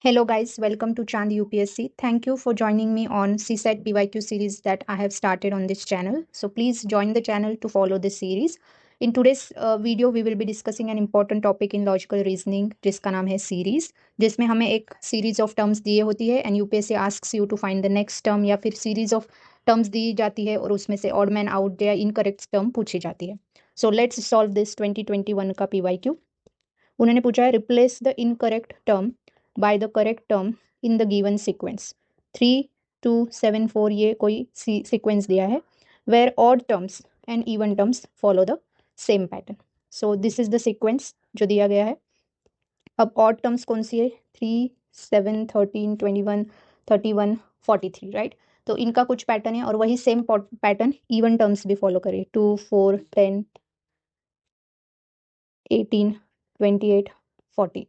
Hello guys, welcome to Chand UPSC. Thank you for joining me on CSET PYQ series that I have started on this channel. So please join the channel to follow this series. In today's video, we will be discussing an important topic in logical reasoning जिसका नाम है series, जिसमें हमें एक series of terms दिए होती है and UPSC asks you to find the next term या फिर series of terms दी जाती है और उसमें से odd man out या incorrect term पूछी जाती है. So let's solve this 2021 का PYQ. उन्होंने पूछा है replace the incorrect term by the correct term in the given sequence. 3, 2, 7, 4 ये कोई sequence दिया है where odd terms and even terms follow the same pattern. So this is the sequence जो दिया गया है. अब odd terms कौन सी है? 3, 7, 13, 21, 31, 43 राइट. तो इनका कुछ पैटर्न है और वही सेम पैटर्न इवन टर्म्स भी फॉलो करे. 2, 4, 10, 18, 28, 40.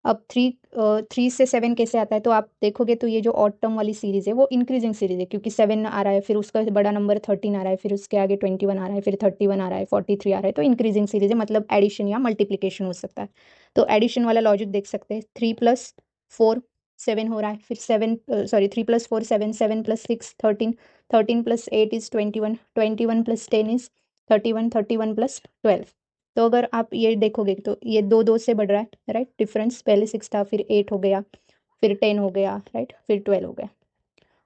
अब थ्री से 7 कैसे आता है? तो आप देखोगे तो ये जो ऑड टर्म वाली सीरीज है वो इंक्रीजिंग सीरीज है, क्योंकि 7 आ रहा है, फिर उसका बड़ा नंबर 13 आ रहा है, फिर उसके आगे 21 आ रहा है, फिर 31 आ रहा है, 43 आ रहा है. तो इंक्रीजिंग सीरीज है, मतलब एडिशन या मल्टीप्लीकेशन हो सकता है. तो एडिशन वाला लॉजिक देख सकते हैं. 3+4 7 हो रहा है, फिर 3+4 7, 7+6 13, 13+8 इज 21, 21+10 इज 31, 31+12. तो अगर आप ये देखोगे तो ये 2 से बढ़ रहा है राइट. डिफरेंस पहले 6 था, फिर 8 हो गया, फिर 10 हो गया राइट, फिर 12 हो गया.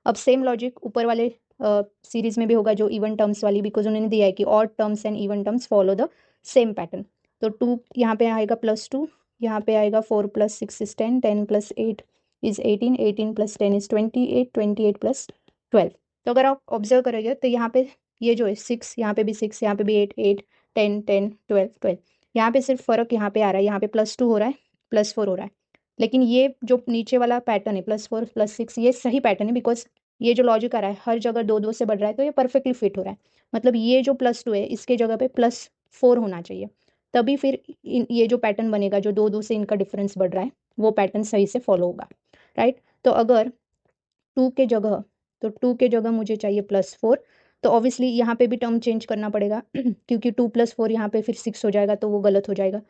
अब सेम लॉजिक ऊपर वाले सीरीज में भी होगा जो इवन टर्म्स वाली, बिकॉज उन्होंने दिया है कि odd terms and even terms follow the same pattern. तो 2 यहाँ पे आएगा +2, यहाँ पे आएगा 4+6 इज 10, 10+8 इज 18, 18+10 इज 28, 28+12. तो अगर आप ऑब्जर्व करोगे तो यहाँ पे ये जो है 6, यहाँ पे भी 6, यहाँ पे भी 8, 8, 10, 10, 12, 12. यहाँ पे सिर्फ फर्क यहाँ पे आ रहा है, यहाँ पे +2 हो रहा है, +4 हो रहा है. लेकिन ये जो नीचे वाला पैटर्न है +4 +6, ये सही पैटर्न है, बिकॉज ये जो लॉजिक आ रहा है हर जगह 2 से बढ़ रहा है, तो ये परफेक्टली फिट हो रहा है. मतलब ये जो +2 है इसके जगह पे +4 होना चाहिए, तभी फिर ये जो पैटर्न बनेगा जो 2 से इनका डिफरेंस बढ़ रहा है वो पैटर्न सही से फॉलो होगा राइट. तो अगर 2 के जगह, तो 2 के जगह मुझे चाहिए +4, तो ऑब्वियसली यहाँ पे भी टर्म चेंज करना पड़ेगा क्योंकि 2+4 यहाँ पे फिर 6 हो जाएगा, तो वो गलत हो जाएगा.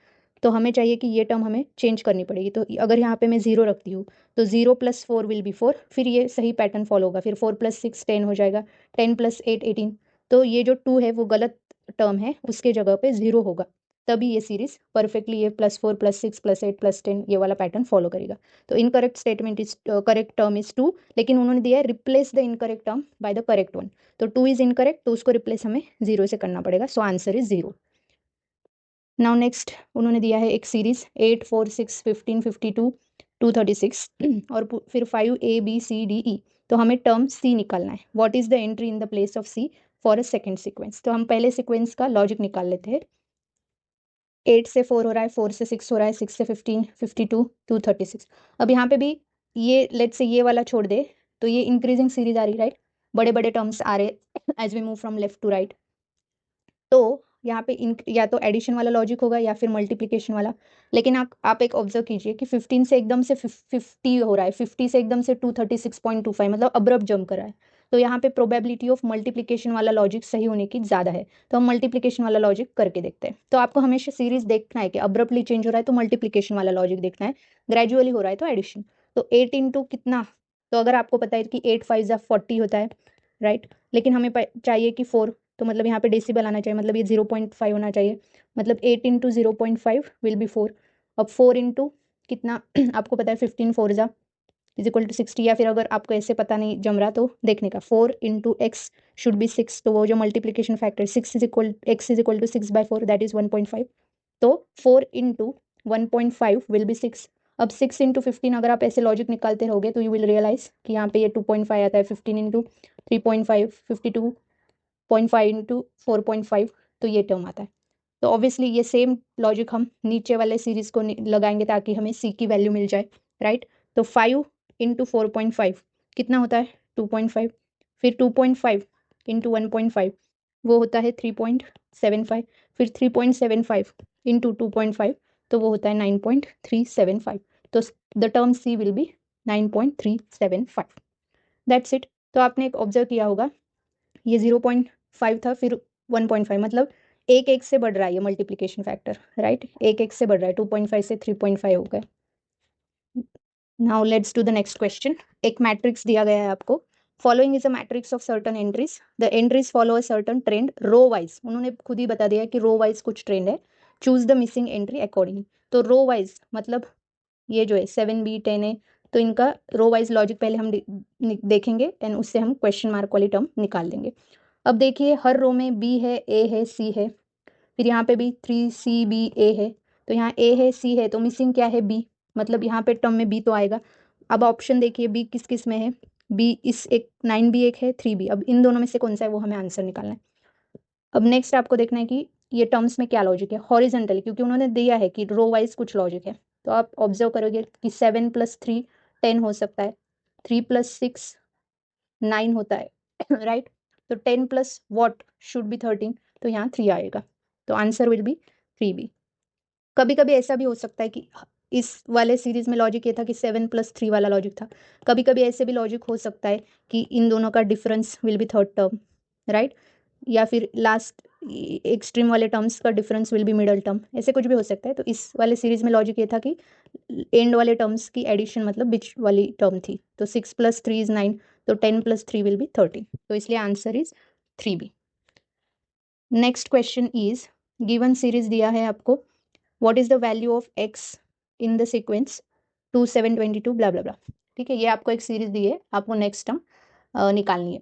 तो हमें चाहिए कि ये टर्म हमें चेंज करनी पड़ेगी. तो अगर यहाँ पे मैं 0 रखती हूँ तो 0+4 विल बी 4, फिर ये सही पैटर्न फॉलो होगा. फिर 4+6 10 हो जाएगा, 10+8 18. तो ये जो 2 है वो गलत टर्म है, उसके जगह पे 0 होगा, तभी ये सीरीज परफेक्टली ये +4 +6 +8 +10 ये वाला पैटर्न फॉलो करेगा. तो incorrect statement is correct term is 2, लेकिन उन्होंने दिया है replace the incorrect term by the correct one. तो 2 इज इनकरेक्ट, तो उसको रिप्लेस हमें 0 से करना पड़ेगा. So answer is 0. Now next उन्होंने दिया है एक सीरीज 8, 4, 6, 15, 52, 236 और फिर 5 A B C D E. तो हमें टर्म C निकालना है. What is the entry in the place of C for a second sequence? तो हम पहले सीक्वेंस का लॉजिक निकाल लेते हैं. 8 से 4 हो रहा है, 4 से 6 हो रहा है, 6 से 15, 52, 236. अब यहाँ पे भी ये लेट्स से ये वाला छोड़ दे तो ये इंक्रीजिंग सीरीज आ रही राइट. बड़े बड़े टर्म्स आ रहे as we move from left to right. तो यहाँ पे या तो एडिशन वाला लॉजिक होगा या फिर मल्टीप्लिकेशन वाला. लेकिन आप एक ऑब्जर्व कीजिए कि 15 से एकदम से 50 हो रहा है, 50 से एकदम से 236.25, मतलब अब्रप्ट जंप कर रहा है. तो यहाँ पे प्रोबेबिलिटी ऑफ मल्टीप्लिकेशन वाला लॉजिक सही होने की ज़्यादा है. तो हम मल्टीप्लिकेशन वाला लॉजिक करके देखते हैं. तो आपको हमेशा सीरीज देखना है कि अब्रप्टली चेंज हो रहा है तो मल्टीप्लिकेशन वाला लॉजिक देखना है, ग्रेजुअली हो रहा है तो एडिशन. तो 8 इंटू कितना? तो अगर आपको पता है कि 8 5 40 होता है राइट, लेकिन हमें चाहिए कि 4, तो मतलब यहाँ पे डेसिबल आना चाहिए, मतलब ये 0.5 होना चाहिए. मतलब 8 इंटू 0.5 विल बी 4. अब 4 इंटू कितना आपको पता है 15 4 जा इज इक्वल टू 60, या फिर अगर आपको ऐसे पता नहीं जम रहा तो देखने का 4 इंटू एक्स शुड बी 6. तो वो जो multiplication factor 6 is equal x is equal to 6/4 that is 1.5. तो 4 इंटू 1.5 विल बी 6. अब 6 इंटू 15 अगर आप ऐसे लॉजिक निकालते रहोगे तो यू विल रियलाइज कि यहाँ पे ये 2.5 आता है. 15 इंटू 3.5 52.5 इंटू 4.5, तो ये टर्म आता है. तो ऑब्वियसली ये सेम लॉजिक हम नीचे वाले सीरीज को लगाएंगे ताकि हमें सी की वैल्यू मिल जाए राइट. तो 5 इंटू 4.5 कितना होता है? 2.5. फिर 2.5 इंटू 1.5 वो होता है 3.75. फिर 3.75 इंटू 2.5 तो वो होता है 9.375. तो the term C will be 9.375. That's it. तो आपने एक ऑब्जर्व किया होगा ये 0.5 था, फिर 1.5, मतलब एक एक से बढ़ रहा है ये मल्टीप्लिकेशन फैक्टर राइट. एक एक से बढ़ रहा है, 2.5 से 3.5 हो गया. Now let's do the next question. एक मैट्रिक्स दिया गया है आपको। Following is a matrix of certain entries, the entries follow a certain trend row wise. उन्होंने खुद ही बता दिया कि रो वाइज कुछ ट्रेंड है। Choose the missing entry accordingly. तो रो वाइज मतलब ये जो है 7B 10A, तो इनका रो वाइज लॉजिक पहले हम देखेंगे एंड उससे हम क्वेश्चन मार्क वाली टर्म निकाल लेंगे। अब देखिए हर रो में B है, A है, C है, फिर यहाँ पे भी 3CBA है, तो यहाँ A है, C है, तो मिसिंग क्या है? B, मतलब यहाँ पे टर्म में B तो आएगा। अब ऑप्शन देखिए B किस किस में है। B इस एक 9B एक है, 3B, अब इन दोनों में से कौन सा है वो हमें आंसर निकालना है। अब नेक्स्ट आपको देखना है कि ये टर्म्स में क्या लॉजिक है हॉरिजेंटली, क्योंकि उन्होंने दिया है कि रो वाइज कुछ लॉजिक है। तो आप ऑब्जर्व करोगे कि 7 + 3 10 हो सकता है, 3 + 6 9 होता है राइट। तो 10 + वॉट शुड बी 13, तो यहाँ 3 आएगा, तो आंसर विल बी 3B। कभी कभी ऐसा भी हो सकता है कि इस वाले सीरीज में लॉजिक ये था कि 7 + 3 वाला लॉजिक था। कभी कभी ऐसे भी लॉजिक हो सकता है कि इन दोनों का difference will be third term, right, या फिर लास्ट एक्सट्रीम वाले टर्म्स का difference will be middle term, ऐसे कुछ भी हो सकता है। तो इस वाले सीरीज में लॉजिक ये था कि एंड वाले टर्म्स की एडिशन मतलब बीच वाली टर्म थी। तो 6 + 3 इज 9, तो 10 + 3 विल बी 13, तो इसलिए answer is 3B। Next question is given series दिया है आपको, what is the value of x in the sequence 2 7 22 ब्ला ब्ला ब्ला। ठीक है, ये आपको एक सीरीज दी है, आपको नेक्स्ट टर्म निकालनी है।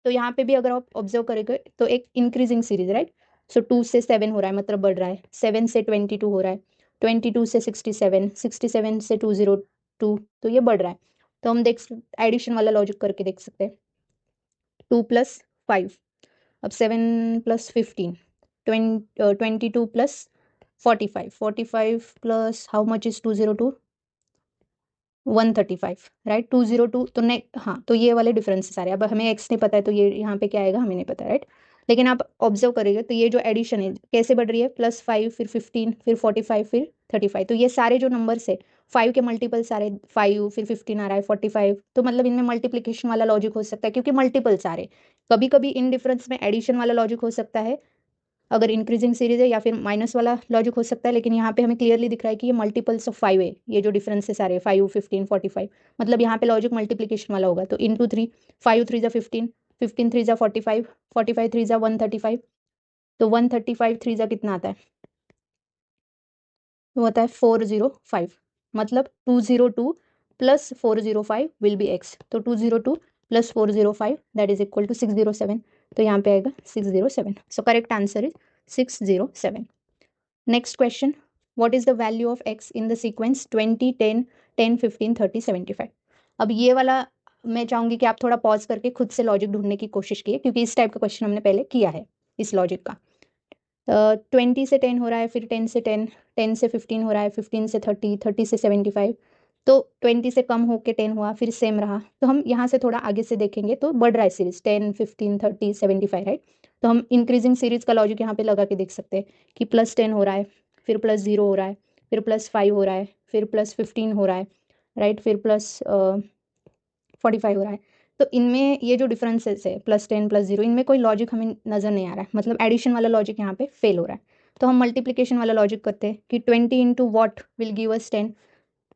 तो यहाँ पे भी अगर आप ऑब्जर्व करेंगे तो एक इंक्रीजिंग सीरीज, राइट। सो 2 से 7 हो रहा है मतलब बढ़ रहा है, 7 से 22 हो रहा है, 22 से 67, 67 से 202, तो ये बढ़ रहा है। तो हम देख एडिशन वाला लॉजिक करके देख सकते हैं। 2 + 5, अब 7 + 15, 22 + 45, 45 plus how much is 202, 135, right, 202। तो ने हाँ, तो ये वाले डिफरेंस सारे, अब हमें एक्स नहीं पता है तो ये यहाँ पे क्या आएगा हमें नहीं पता, राइट। लेकिन आप ऑब्जर्व करेंगे तो ये जो एडिशन है कैसे बढ़ रही है, +5 फिर 15 फिर 45 फिर 35, तो ये सारे जो नंबर्स है 5 के मल्टीपल सारे, 5 फिर 15 आ रहा है 45, तो मतलब इनमें मल्टीप्लीकेशन वाला लॉजिक हो सकता है क्योंकि मल्टीपल सारे। कभी कभी इन डिफरेंस में एडिशन वाला लॉजिक हो सकता है अगर इंक्रीजिंग सीरीज है, या फिर माइनस वाला लॉजिक हो सकता है, लेकिन यहाँ पे हमें क्लियरली दिख रहा है कि ये मल्टीपल्स ऑफ 5 है, ये जो डिफरेंसेस आ रहे हैं 5 15 45, मतलब यहाँ पे लॉजिक मल्टीप्लीकेशन वाला होगा। तो इंटू 3, 5 3 = 15, 15 3 = 45, 45 3 = 135, तो 135 3 = कितना आता है, वो आता है 405, मतलब 202 + 405 विल बी एक्स, तो 202 + 405 दैट इज इक्वल टू 607, तो यहाँ पे आएगा 607। So correct answer is 607। Next question, what is the value of x in the sequence 20 10 10 15 30 75। अब ये वाला मैं चाहूंगी कि आप थोड़ा पॉज करके खुद से लॉजिक ढूंढने की कोशिश कीजिए, क्योंकि इस टाइप का क्वेश्चन हमने पहले किया है इस लॉजिक का। 20 से 10 हो रहा है, फिर 10 से 10, 10 से 15 हो रहा है, 15 से 30, 30 से 75, तो 20 से कम होके 10 हुआ, फिर सेम रहा। तो हम यहाँ से थोड़ा आगे से देखेंगे तो बढ़ रहा है सीरीज 10 15 30 75, राइट। तो हम इंक्रीजिंग सीरीज का लॉजिक यहाँ पे लगा के देख सकते हैं कि +10 हो रहा है, फिर +0 हो रहा है, फिर +5 हो रहा है, फिर +15 हो रहा है, राइट, फिर +45 हो रहा है। तो इनमें ये जो डिफरेंसेस है +10 +0, इनमें कोई लॉजिक हमें नज़र नहीं आ रहा है, मतलब एडिशन वाला लॉजिक यहाँ पे फेल हो रहा है। तो हम मल्टीप्लिकेशन वाला लॉजिक करते हैं कि 20 into what will give us 10,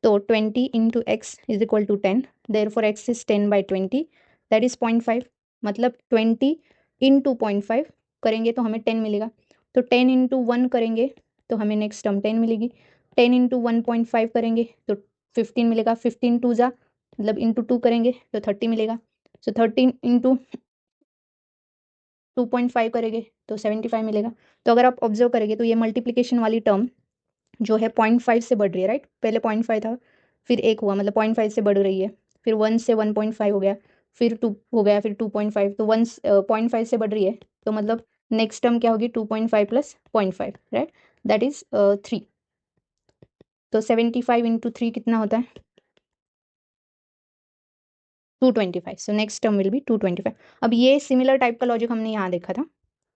तो 20 into x is equal to 10, therefore x is 10/20, that is 0.5, मतलब 20 इंटू 0.5 करेंगे तो हमें 10 मिलेगा। तो 10 इंटू 1 करेंगे तो हमें नेक्स्ट टर्म 10 मिलेगी, 10 इंटू 1.5 करेंगे तो 15 मिलेगा, 15 2 जा मतलब इंटू 2 करेंगे तो 30 मिलेगा। सो 13 इंटू 2.5 करेंगे तो 75 मिलेगा। तो अगर आप ऑब्जर्व करेंगे तो ये मल्टीप्लिकेशन वाली टर्म जो है 0.5 से बढ़ रही है, राइट। पहले 0.5 था, फिर 1 हुआ, मतलब 0.5 से बढ़ रही है, फिर 1 से 1.5 हो गया, फिर 2 हो गया, फिर 2.5, तो 0.5 से बढ़ रही है, तो मतलब नेक्स्ट टर्म क्या होगी 2.5 + 0.5, राइट, दैट इज 3। तो 75 इंटू 3 कितना होता है 225, so next term will be 225। अब ये सिमिलर टाइप का लॉजिक हमने यहाँ देखा था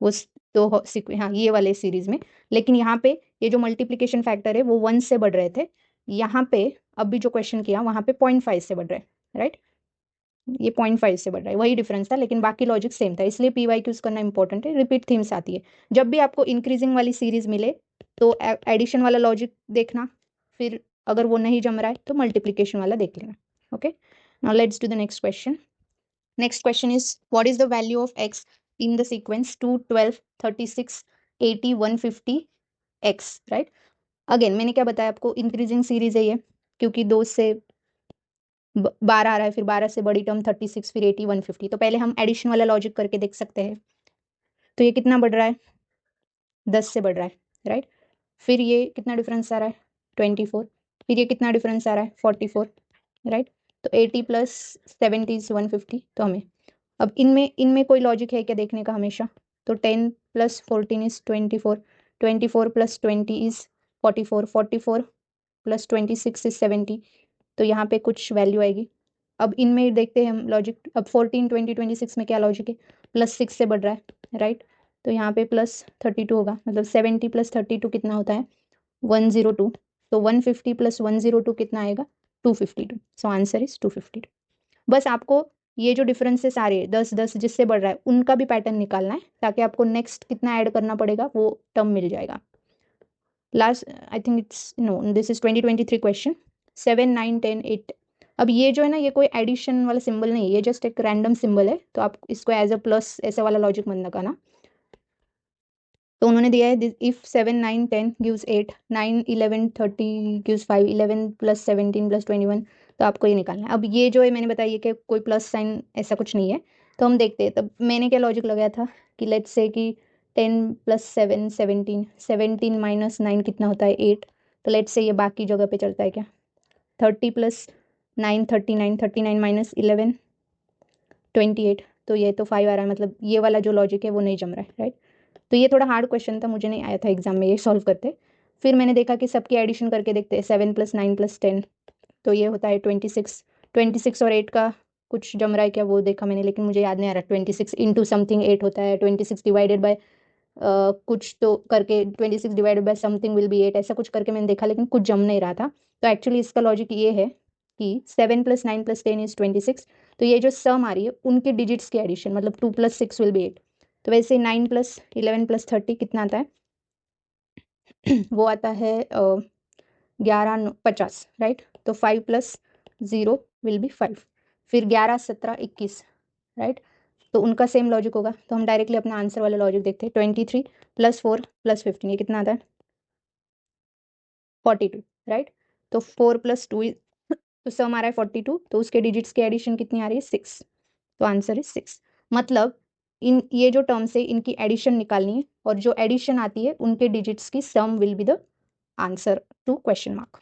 वो तो हाँ ये वाले सीरीज में, लेकिन यहाँ पे ये जो मल्टीप्लिकेशन फैक्टर है वो 1 से बढ़ रहे थे, यहाँ पे अब भी जो क्वेश्चन किया वहाँ पे 0.5 से बढ़ रहे हैं, राइट, ये 0.5 से बढ़ रहा है, वही डिफरेंस था, लेकिन बाकी लॉजिक सेम था, इसलिए PYQs करना इंपॉर्टेंट है। रिपीट थीम्स आती है जब भी आपको इंक्रीजिंग वाली सीरीज मिले तो एडिशन वाला लॉजिक देखना, फिर अगर वो नहीं जम रहा है तो मल्टीप्लीकेशन वाला देख लेना. Okay, now let's do the next question. Next question is what is the value of x in the sequence 2, 12, 36, 80, 150 x, right. Again मैंने क्या बताया आपको, इंक्रीजिंग सीरीज है ये, क्योंकि 2 से 12 आ रहा है, फिर 12 से बड़ी टर्म 36, फिर 80, 150. तो पहले हम एडिशन वाला लॉजिक करके देख सकते हैं. तो ये कितना बढ़ रहा है, 10 से बढ़ रहा है, राइट. फिर ये कितना डिफरेंस आ रहा है, 24. फिर ये कितना डिफरेंस आ रहा है, 44, राइट. तो 80 प्लस 70 इज 150. तो हमें अब इनमें कोई लॉजिक है क्या देखने का हमेशा. तो 10 plus 14 is 24, 24 plus 20 is 44, 44 plus 26 is 70. तो यहाँ पे कुछ वैल्यू आएगी. अब इनमें देखते हैं हम लॉजिक. अब 14, 20, 26 में क्या लॉजिक है, प्लस 6 से बढ़ रहा है, राइट. तो यहाँ पे प्लस 32 होगा, मतलब 70 प्लस 32 कितना होता है, 102. तो 150 प्लस 102 कितना आएगा, 252. So answer is 252. बस आपको ये जो डिफरेंसेस आ रहे हैं 10 10 जिससे बढ़ रहा है उनका भी पैटर्न निकालना है, ताकि आपको नेक्स्ट कितना ऐड करना पड़ेगा वो टर्म मिल जाएगा. Last I think it's no, this is 2023 question. 7, 9, 10, 8. अब ये जो है ना, ये कोई एडिशन वाला सिंबल नहीं है, ये जस्ट एक रैंडम सिंबल है. तो आप इसको एज अ प्लस ऐसा वाला लॉजिक मत लगाना. तो उन्होंने दिया है if 7, 9, 10 gives 8, 9, 11, 30 gives 5, 11 plus 17 plus 21. तो आपको ये निकालना है. अब ये जो है मैंने बताया कि कोई प्लस साइन ऐसा कुछ नहीं है. तो हम देखते हैं. तब मैंने क्या लॉजिक लगाया था कि लेट्स से कि 10 प्लस 7 17, 17 माइनस 9 कितना होता है, 8. तो लेट्स से ये बाकी जगह पे चलता है क्या, 30 प्लस 9 39, 39 माइनस 11 28. तो ये तो 5 आ रहा है, मतलब ये वाला जो लॉजिक है वो नहीं जम रहा है, राइट. तो ये थोड़ा हार्ड क्वेश्चन था, मुझे नहीं आया था एग्जाम में ये सॉल्व करते. फिर मैंने देखा कि सबकी एडिशन करके देखते हैं. 7 प्लस 9 प्लस 10, तो ये होता है 26. 26 और 8 का कुछ जम रहा है क्या वो देखा मैंने, लेकिन मुझे याद नहीं आ रहा. 26 इंटू समथिंग 8 होता है, 26 डिवाइडेड बाय कुछ तो करके 26 divided by something will be 8, ऐसा कुछ करके मैंने देखा, लेकिन कुछ जम नहीं रहा था. तो एक्चुअली इसका लॉजिक ये है कि 7 प्लस 9 प्लस 10 इज 26. तो ये जो सम आ रही है उनके डिजिट्स की एडिशन, मतलब 2 प्लस 6 विल बी 8. तो वैसे 9 प्लस 11 प्लस 30 कितना आता है वो आता है 11 50, राइट. तो 5 प्लस 0 विल बी 5. फिर 11 17 21, राइट. तो उनका सेम लॉजिक होगा. तो हम डायरेक्टली अपना आंसर वाला लॉजिक देखते हैं. 23 प्लस 4 प्लस 15 ये कितना आता है, 42, राइट. तो 4 प्लस 2 तो सम आ रहा है 42. तो उसके डिजिट्स की एडिशन कितनी आ रही है, 6. तो आंसर इज 6. मतलब इन ये जो टर्म्स है इनकी एडिशन निकालनी है, और जो एडिशन आती है उनके डिजिट्स की sum will be the answer to question mark.